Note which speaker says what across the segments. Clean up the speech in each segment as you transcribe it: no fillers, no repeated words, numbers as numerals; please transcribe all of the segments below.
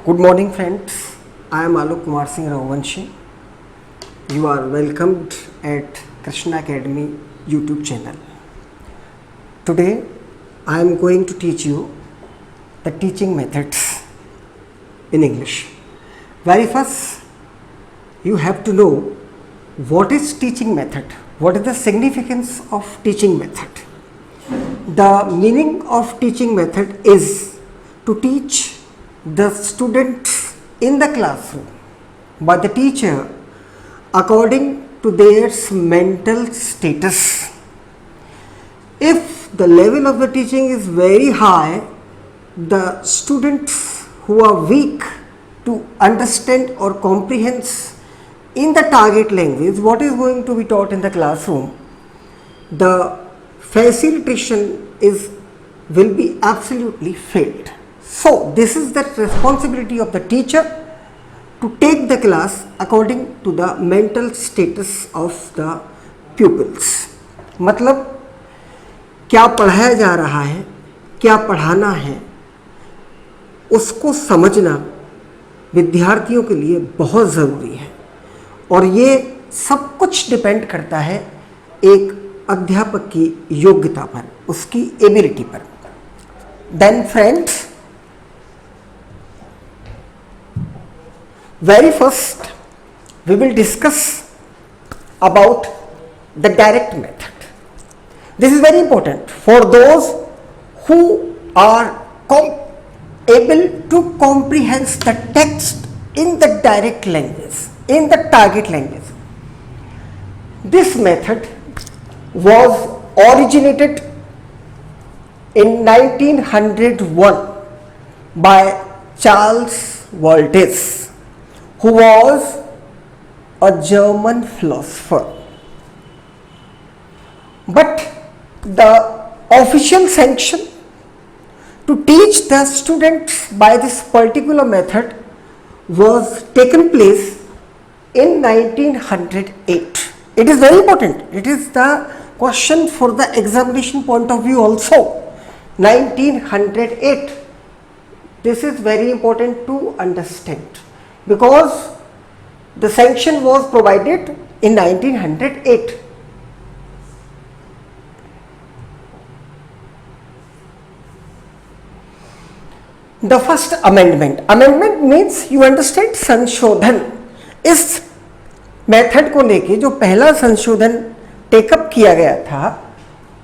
Speaker 1: Good morning, friends. I am Alok Kumar Singh Raghuvanshi. You are welcomed at Krishna Academy YouTube channel. Today, I am going to teach you the teaching methods in English. Very first, you have to know what is teaching method. What is the significance of teaching method? The meaning of teaching method is to teach the students in the classroom by the teacher according to their mental status. If the level of the teaching is very high, the students who are weak to understand or comprehend in the target language what is going to be taught in the classroom, the facilitation will be absolutely failed. So this is the responsibility of the teacher to take the class according to the mental status of the pupils. मतलब क्या पढ़ाया जा रहा है, क्या पढ़ाना है, उसको समझना विद्यार्थियों के लिए बहुत ज़रूरी है और ये सब कुछ डिपेंड करता है एक अध्यापक की योग्यता पर, उसकी एबिलिटी पर. Then friends, very first we will discuss about the direct method. This is very important for those who are able to comprehend the text in the direct language, in the target language. This method was originated in 1901 by Charles Waldes, who was a German philosopher. But the official sanction to teach the students by this particular method was taken place in 1908. It is very important. It is the question for the examination point of view also. 1908. This is very important to understand, because the sanction was provided in 1908. The first amendment. Amendment means you understand संशोधन. इस method को लेके जो पहला संशोधन take up किया गया था,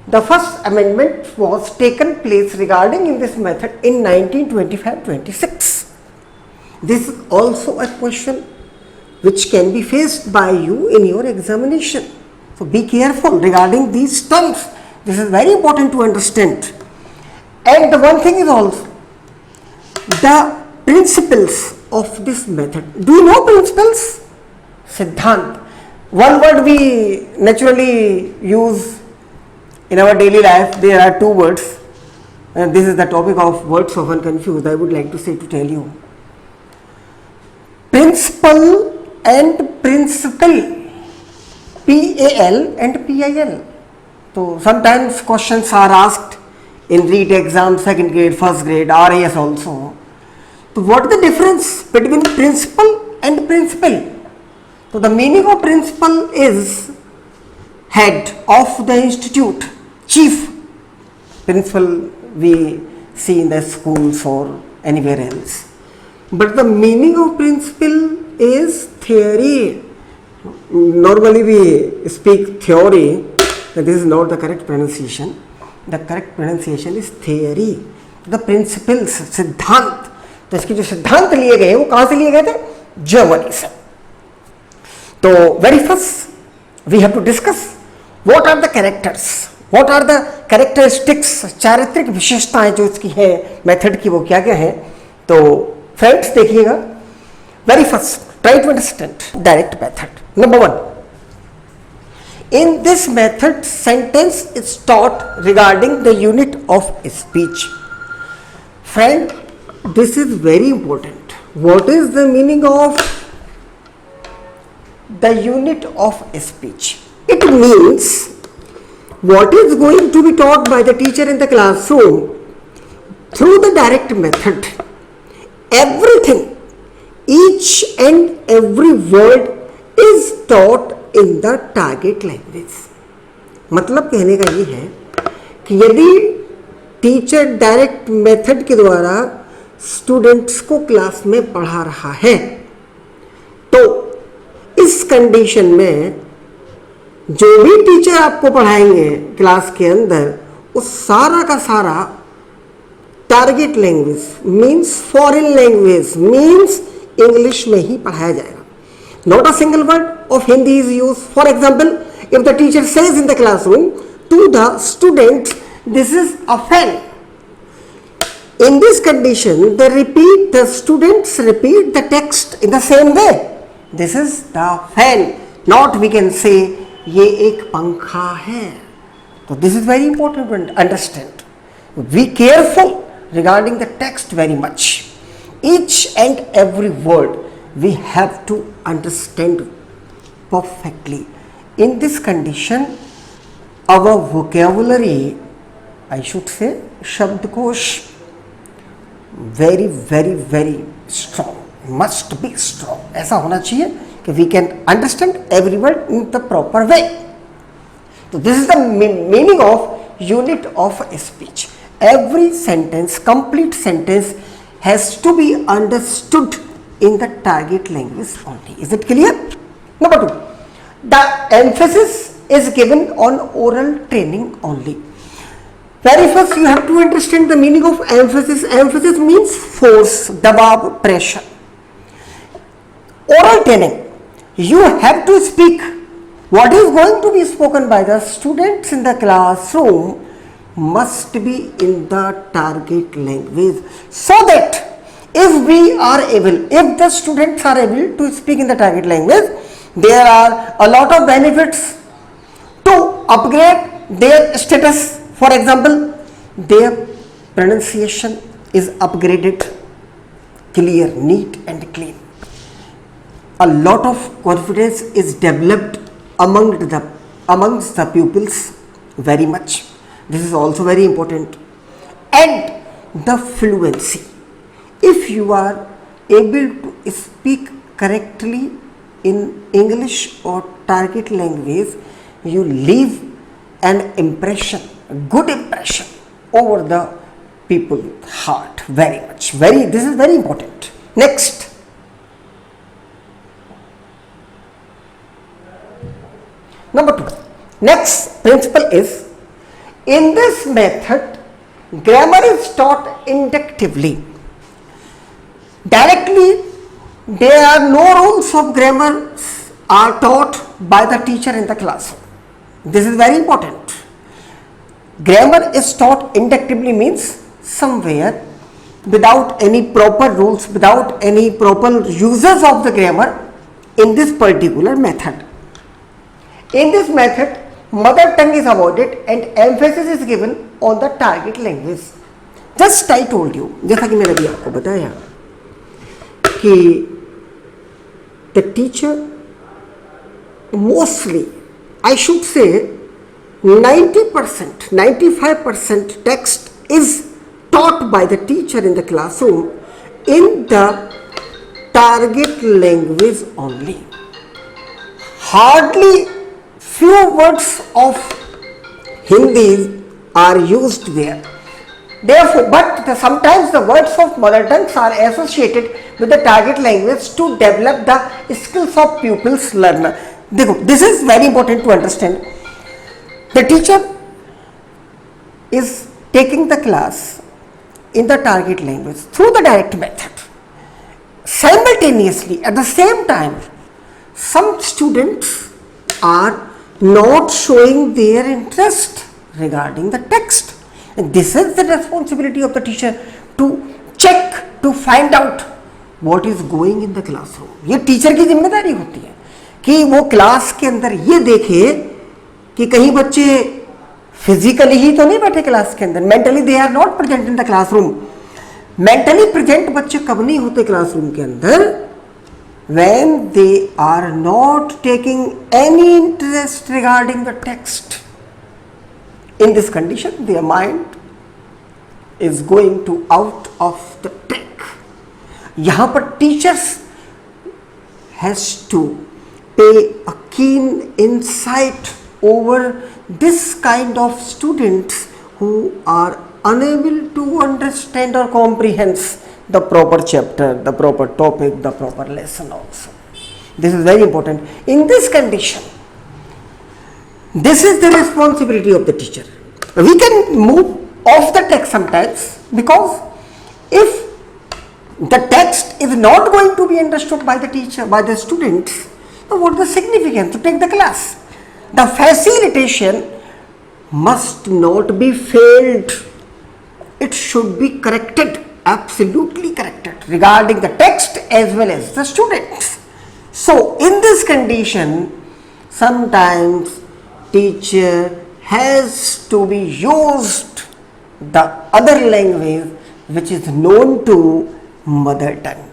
Speaker 1: the first amendment was taken place regarding in this method in 1925-26. This is also a question which can be faced by you in your examination. So be careful regarding these terms. This is very important to understand. And the one thing is also the principles of this method. Do you know principles? Siddhant. One word we naturally use in our daily life. There are two words. And this is the topic of words often confused. I would like to tell you. Principle and principle, PAL and PIL. So sometimes questions are asked in REET exam, second grade, first grade, RAS also. So what is the difference between principle and principle? So the meaning of principal is head of the institute, chief. Principal we see in the schools or anywhere else. But the meaning of principle is theory. Normally we speak theory. This is not the correct pronunciation. The correct pronunciation is theory. The principles, सिद्धांत. तो इसके जो सिद्धांत लिए गए वो कहाँ से लिए गए थे? जर्मनी से. तो very first we have to discuss what are the characters, what are the characteristics, चारित्रिक विशेषताएं जो इसकी है मेथड की, वो क्या क्या है. तो फ्रेंड्स देखिएगा. Very first, try to understand direct method. Number one, in this method sentence is taught regarding the unit of speech. Friend, this is very important. What is the meaning of the unit of speech? It means what is going to be taught by the teacher in the classroom through the direct method everything, each and every word is taught in the target language. मतलब कहने का ये है कि यदि teacher direct method के द्वारा students को क्लास में पढ़ा रहा है तो इस कंडीशन में जो भी टीचर आपको पढ़ाएंगे क्लास के अंदर वो सारा का सारा target language means foreign language means English में ही पढ़ाया जाएगा. Not a single word of Hindi is use. For example, if the teacher says in the classroom to the students this is a fan, in this condition the students repeat the text in the same way. This is the fan, not we can say ये एक पंखा है. So this is very important to understand. Be careful regarding the text very much. Each and every word we have to understand perfectly. In this condition our vocabulary, I should say शब्दकोश very strong, must be strong. ऐसा होना चाहिए कि we can understand every word in the proper way. So this is the meaning of unit of speech. Every sentence, complete sentence has to be understood in the target language only. Is it clear? Number 2, the emphasis is given on oral training only. Very first you have to understand the meaning of emphasis. Emphasis means force, dabab, pressure. Oral training, you have to speak what is going to be spoken by the students in the classroom must be in the target language, so that if the students are able to speak in the target language, there are a lot of benefits to upgrade their status. For example, their pronunciation is upgraded, clear, neat and clean. A lot of confidence is developed amongst the pupils very much. This is also very important. And the fluency. If you are able to speak correctly in English or target language, you leave an impression, a good impression over the people's heart very much. This is very important. Next, number 2, next principle is, in this method grammar is taught inductively. Directly there are no rules of grammar are taught by the teacher in the classroom. This is very important. Grammar is taught inductively means somewhere without any proper rules, without any proper uses of the grammar in this particular method. In this method, mother tongue is avoided and emphasis is given on the target language. Just I told you, जैसा कि मैंने अभी आपको बताया कि the teacher mostly, I should say 90%, 95% text is taught by the teacher in the classroom in the target language only. Hardly few words of Hindi are used there. Therefore, but sometimes the words of mother tongues are associated with the target language to develop the skills of pupils learner. This is very important to understand. The teacher is taking the class in the target language through the direct method. Simultaneously, at the same time, some students are not showing their interest regarding the text. And this is the responsibility of the teacher to check, to find out what is going in the classroom. ये teacher की जिम्मेदारी होती है कि वो class के अंदर ये देखे कि कहीं बच्चे फिजिकली ही तो नहीं बैठे क्लास के अंदर, mentally they are not present in the classroom. Mentally present बच्चे कब नहीं होते क्लासरूम के अंदर? when they are not taking any interest regarding the text. In this condition, their mind is going to out of the track. यहाँ पर teachers has to पे अ कीन insight over this kind of students who are unable to understand or comprehend the proper chapter, the proper topic, the proper lesson also. This is very important. In this condition, this is the responsibility of the teacher. We can move off the text sometimes, because if the text is not going to be understood by the teacher, by the students, then what is the significance to take the class? The facilitation must not be failed. It should be corrected, absolutely corrected, regarding the text as well as the students. So in this condition, sometimes teacher has to be used the other language which is known to mother tongue.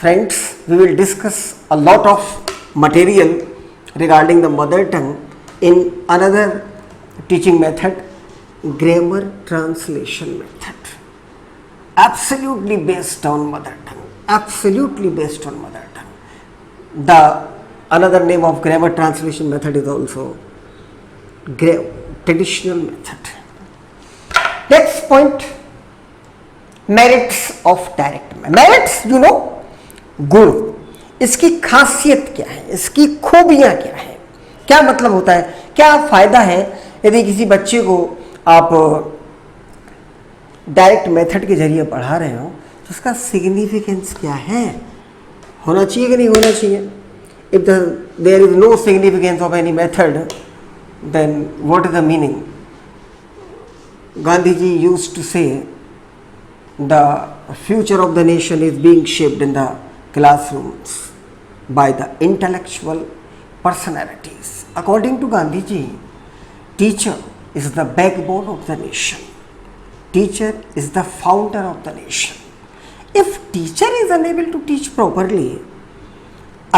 Speaker 1: Friends, we will discuss a lot of material regarding the mother tongue in another teaching method, grammar translation method, absolutely based on mother tongue, absolutely based on mother tongue. The another name of grammar translation method is also traditional method. Next point, merits of direct math. Merits, you know, गुण, इसकी खासियत क्या है, इसकी खूबियां क्या है, क्या मतलब होता है, क्या फायदा है यदि किसी बच्चे को आप डायरेक्ट मेथड के जरिए पढ़ा रहे हो, तो उसका सिग्निफिकेंस क्या है, होना चाहिए कि नहीं होना चाहिए. If there is no significance of any method, then what is the meaning. Gandhi ji used to say the future of the nation is being shaped in the classrooms by the intellectual personalities. According to Gandhi ji, teacher is the backbone of the nation. Teacher is the founder of the nation. If teacher is unable to teach properly,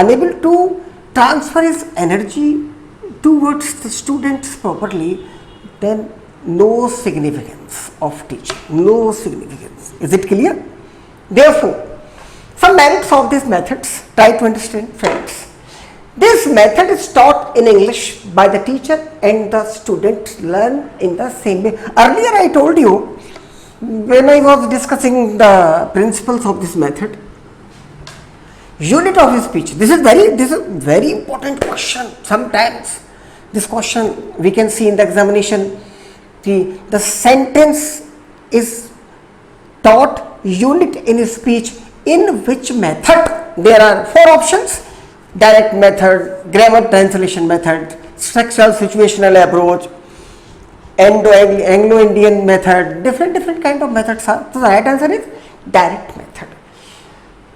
Speaker 1: unable to transfer his energy towards the students properly, then no significance of teaching, no significance. Is it clear? Therefore, some merits of these methods, try to understand, friends. This method is taught in English by the teacher and the student learn in the same way. Earlier I told you, when I was discussing the principles of this method, unit of speech. This is very important question. Sometimes this question we can see in the examination. The sentence is taught unit in speech. In which method? There are 4 options: direct method, grammar translation method, structural situational approach, Anglo-Indian method. Different kind of methods are. So the right answer is direct method.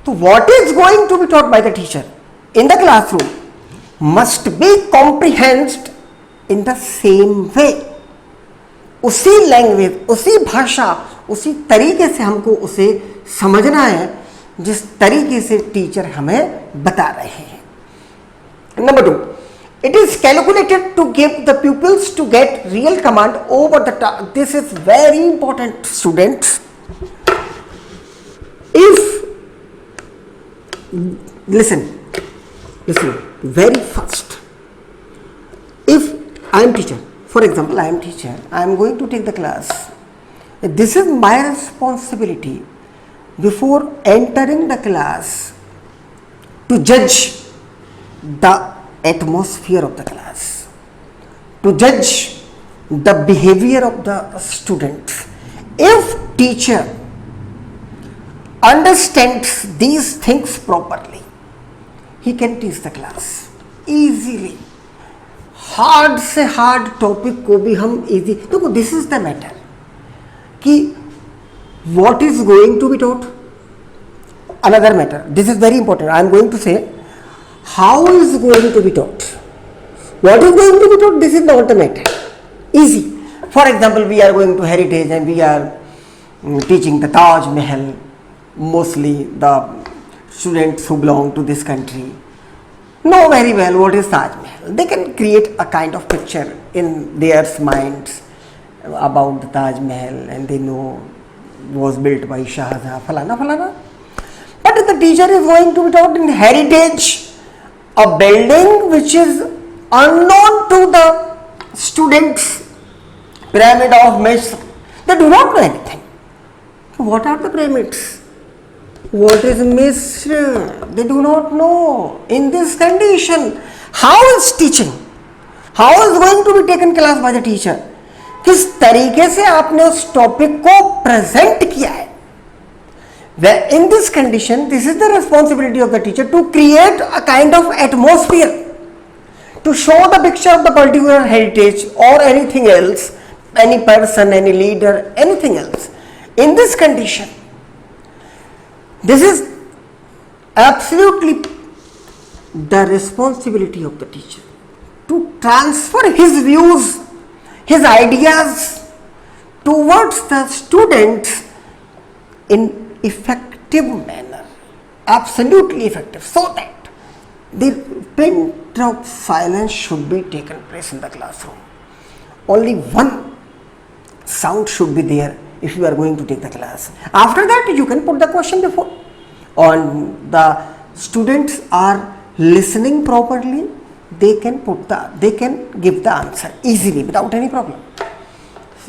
Speaker 1: So what is going to be taught by the teacher in the classroom must be comprehended in the same way. उसी language, उसी भाषा, उसी तरीके से हमको उसे समझना है जिस तरीके से टीचर हमें बता रहे हैं. Number 2, it is calculated to give the pupils to get real command over the task. This is very important, students. If listen very fast. If I am teacher, for example, I am teacher, I am going to take the class. This is my responsibility before entering the class to judge the atmosphere of the class, to judge the behavior of the students. If teacher understands these things properly, he can teach the class easily. Hard से hard topic को भी हम easy, देखो this is the matter कि what is going to be taught. Another matter, this is very important, I am going to say how is going to be taught. What is going to be taught, this is not the matter, easy. For example, we are going to heritage and we are teaching the Taj Mahal. Mostly the students who belong to this country know very well what is Taj Mahal. They can create a kind of picture in their minds about the Taj Mahal, and they know was built by Shah Jahan, falana falana. the teacher is going to be taught in heritage, a building which is unknown to the students, pyramid of Misr. They do not know anything. What are the pyramids? What is Misr? They do not know. In this condition, how is teaching? How is going to be taken class by the teacher? किस तरीके से आपने उस topic को present किया है? In this condition, this is the responsibility of the teacher to create a kind of atmosphere, to show the picture of the particular heritage or anything else, any person, any leader, anything else. In this condition, this is absolutely the responsibility of the teacher to transfer his views, his ideas towards the students in effective manner, absolutely effective, so that the pin drop silence should be taken place in the classroom. Only one sound should be there if you are going to take the class. After that, you can put the question before, and the students are listening properly. They can give the answer easily without any problem.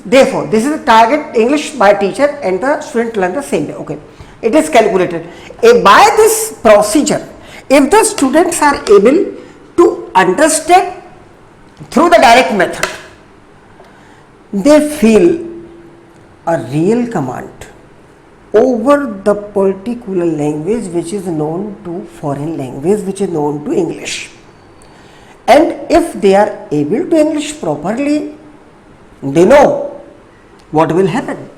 Speaker 1: Therefore, this is the target English by teacher and the student learn the same way. Okay, it is calculated. By this procedure, if the students are able to understand through the direct method, they feel a real command over the particular language which is known to foreign language, which is known to English. And if they are able to English properly, they know what will happen.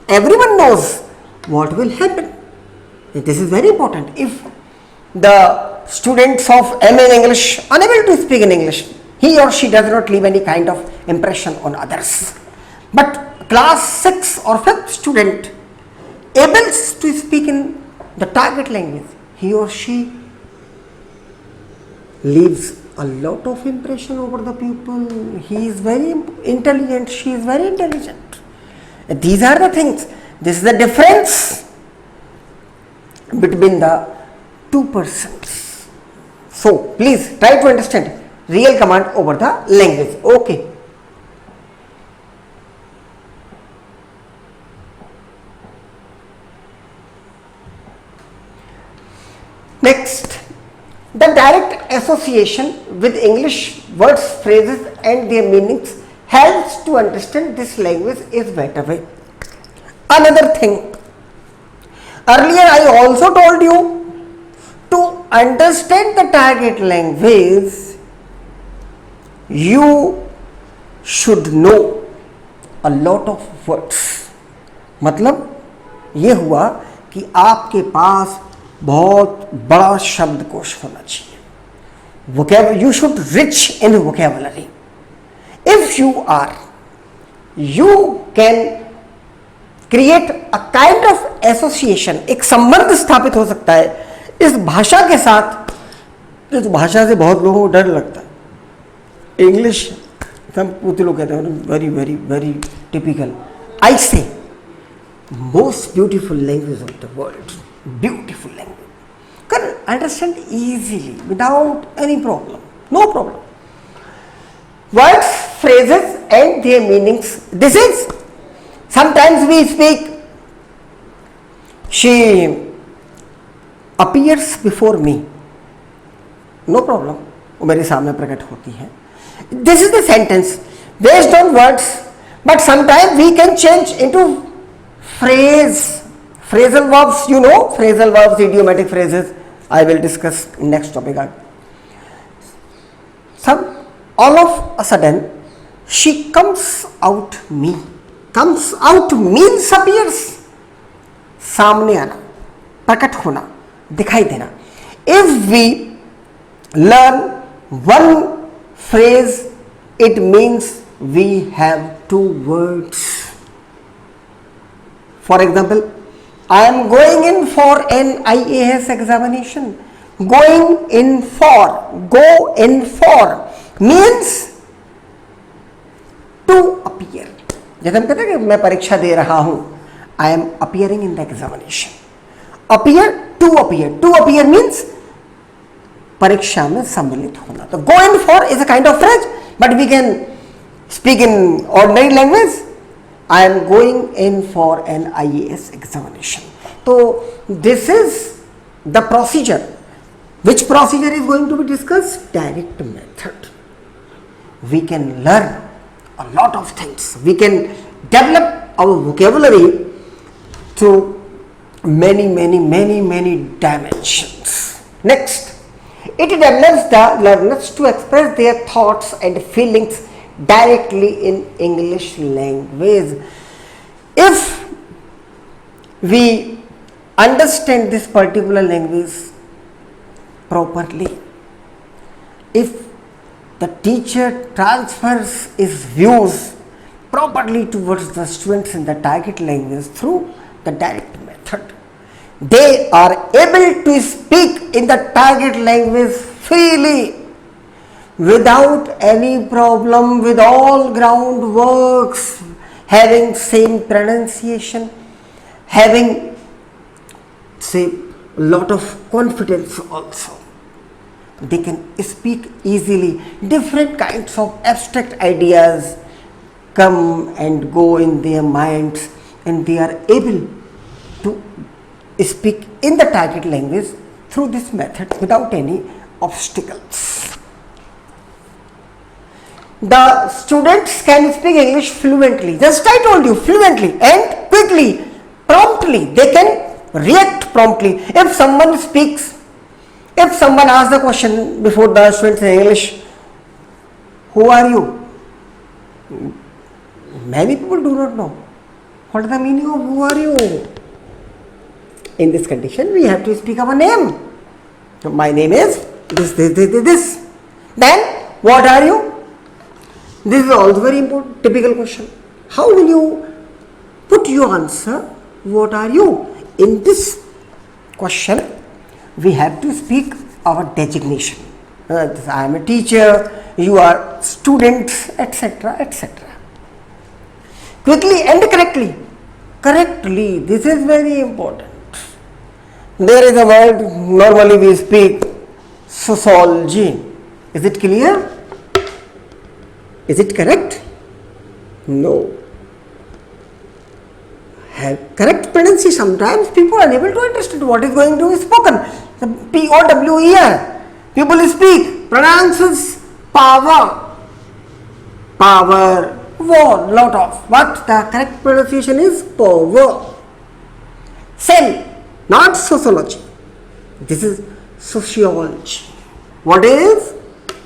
Speaker 1: Everyone knows what will happen. This is very important. If the students of MA in English unable to speak in English, he or she does not leave any kind of impression on others. But class 6 or 5th student able to speak in the target language, he or she leaves a lot of impression over the pupil. He is very intelligent, she is very intelligent. These are the things. This is the difference between the two persons. So please try to understand real command over the language. Okay. Next, the direct association with English words, phrases and their meanings helps to understand this language is better way. Another thing, earlier I also told you to understand the target language, you should know a lot of words. मतलब ये हुआ कि आपके पास बहुत बड़ा शब्दकोश होना चाहिए. You should rich in vocabulary. If you are, you can create a kind of association. एक संबंध स्थापित हो सकता है इस भाषा के साथ. इस भाषा से बहुत लोगों को डर लगता है. इंग्लिश सब कुछ लोग कहते हैं वेरी वेरी वेरी टिपिकल. आई से most beautiful language of the world. Beautiful language. Can understand easily without any problem. No problem. Words, phrases and their meanings. This is, sometimes we speak, she appears before me. No problem. वो मेरे सामने प्रकट होती है. This is the sentence based on words, but sometimes we can change into phrase. Phrasal verbs, you know, phrasal verbs, idiomatic phrases, I will discuss in next topic. All of a sudden, she comes out me. Comes out means appears. सामने आना, प्रकट होना, दिखाई देना. If we learn one phrase, it means we have two words. For example, I am going in for an IAS examination. Going in for, go in for means to appear. जैसे हम कहते हैं कि मैं परीक्षा दे रहा हूँ, I am appearing in the examination. appear, to appear means परीक्षा में सम्मिलित होना. तो go in for is a kind of phrase, but we can speak in ordinary language. I am going in for an IAS examination. So this is the procedure. Which procedure is going to be discussed? Direct method. We can learn a lot of things. We can develop our vocabulary through many dimensions. Next, it develops the learners to express their thoughts and feelings directly in English language. If we understand this particular language properly, if the teacher transfers his views properly towards the students in the target language through the direct method, they are able to speak in the target language freely, without any problem, with all groundworks, having same pronunciation, having say lot of confidence also. They can speak easily. Different kinds of abstract ideas come and go in their minds, and they are able to speak in the target language through this method without any obstacles. The students can speak English fluently. Just I told you, fluently and quickly, promptly. They can react promptly. If someone asks the question before the students in English, who are you? Many people do not know. What is the meaning of who are you? In this condition, we have to speak our name. So my name is this. Then, what are you? This is also very important, typical question. How will you put your answer? What are you? In this question, we have to speak our designation. I am a teacher, you are students, etc., etc. Quickly and correctly. Correctly, this is very important. There is a word, normally we speak sociology. Is it clear? Is it correct? No. Have correct pronunciation. Sometimes people are unable to understand what is going to be spoken. The P-O-W-E-R. People speak, pronounces power, war, lot of. But the correct pronunciation is power. Same, not sociology. This is sociology. What is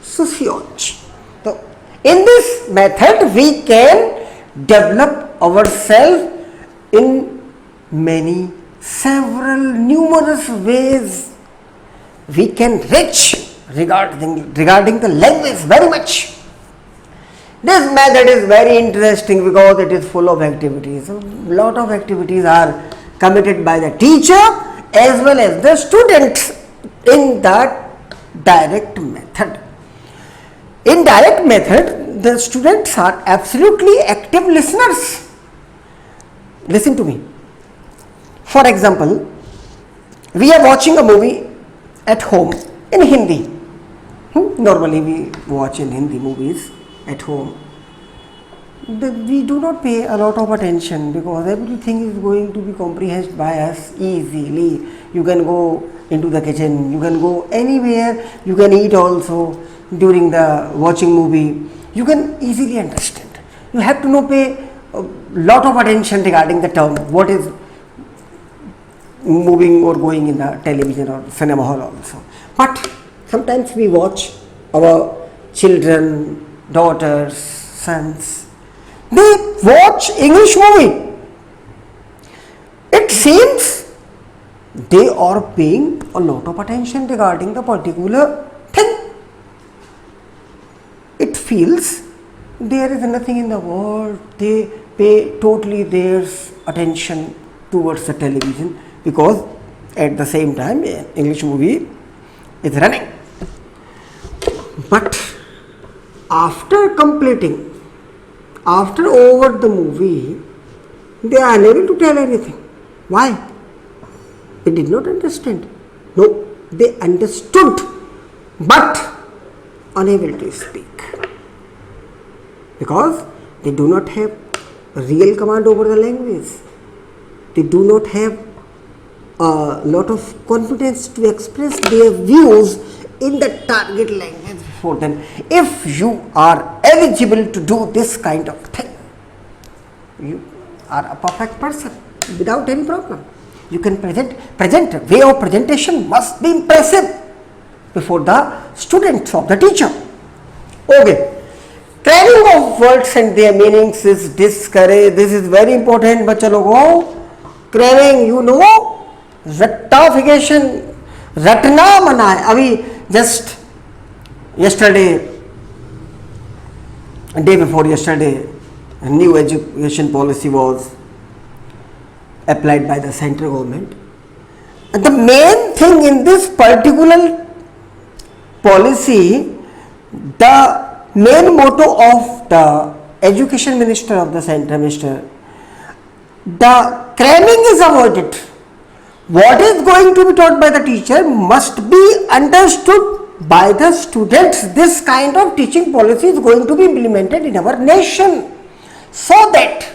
Speaker 1: sociology? So, in this method, we can develop ourselves in several numerous ways. We can reach regarding the language very much. This method is very interesting because it is full of activities. A lot of activities are committed by the teacher as well as the students in the direct method. In direct method, the students are absolutely active listeners. Listen to me. For example, we are watching a movie at home in Hindi. Normally we watch in Hindi movies at home. We do not pay a lot of attention because everything is going to be comprehended by us easily. You can go into the kitchen, you can go anywhere, you can eat also during the watching movie. You can easily understand. You have to not pay a lot of attention regarding the term, what is moving or going in the television or cinema hall also. But sometimes we watch our children, daughters, sons, they watch English movie. It seems they are paying a lot of attention regarding the particular thing. It feels there is nothing in the world. They pay totally their attention towards the television because at the same time English movie is running. But after completing, after over the movie, they are unable to tell anything. Why? They did not understand. No, they understood but unable to speak because they do not have real command over the language. They do not have a lot of confidence to express their views in the target language for them. If you are eligible to do this kind of thing, you are a perfect person without any problem. You can present way of presentation must be impressive before the students of the teacher. Okay, cramming of words and their meanings is discouraged. This is very important. बच्चा लोगों, cramming, you know, रट्टाफिकेशन, रटना मना है. अभी just yesterday, day before yesterday, a new education policy was applied by the central government. And the main thing in this particular policy, the main motto of the education minister of the central minister, the cramming is avoided. What is going to be taught by the teacher must be understood by the students. This kind of teaching policy is going to be implemented in our nation so that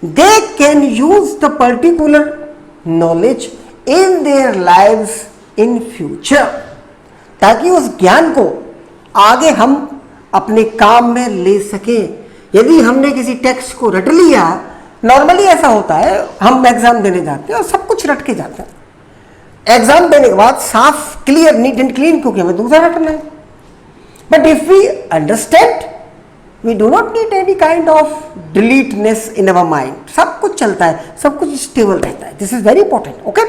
Speaker 1: they can use the particular knowledge in their lives in future, ताकि उस ज्ञान को आगे हम अपने काम में ले सकें. यदि हमने किसी टेक्स्ट को रट लिया, नॉर्मली ऐसा होता है, हम एग्जाम देने जाते हैं और सब कुछ रट के जाते हैं. एग्जाम देने के बाद साफ क्लियर नीट एंड क्लीन, क्योंकि हमें दूसरा रटना है. But if we understand, we do not need any kind of deleteness in our mind. सब कुछ चलता है, सब कुछ स्टेबल रहता है. This is very important. Okay,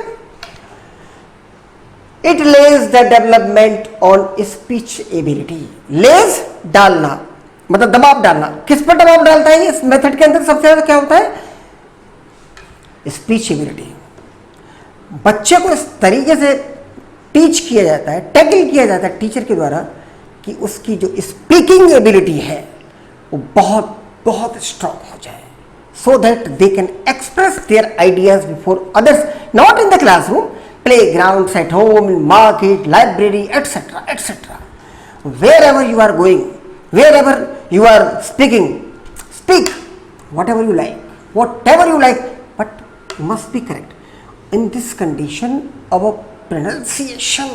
Speaker 1: it lays the development on speech ability. Lays डालना मतलब दबाव डालना. किस पर दबाव डालता है इस मेथड के अंदर? सबसे ज्यादा क्या होता है? Speech ability. बच्चे को इस तरीके से टीच किया जाता है, टैकल किया जाता है टीचर के द्वारा कि उसकी जो स्पीकिंग एबिलिटी है वो बहुत बहुत स्ट्रांग हो जाए, so that they can express their ideas before others, not in the classroom, playgrounds, at home, in market, library, etc., etc. Wherever you are going, wherever you are speaking, speak whatever you like, whatever you like, but must be correct. In this condition, our pronunciation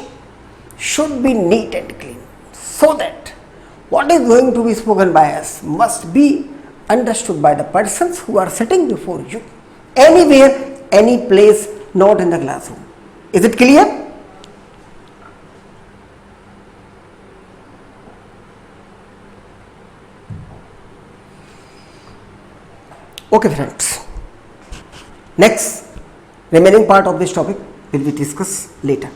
Speaker 1: should be neat and clean, so that what is going to be spoken by us must be understood by the persons who are sitting before you, anywhere, any place, not in the classroom. Is it clear? Okay friends, next remaining part of this topic will be discussed later.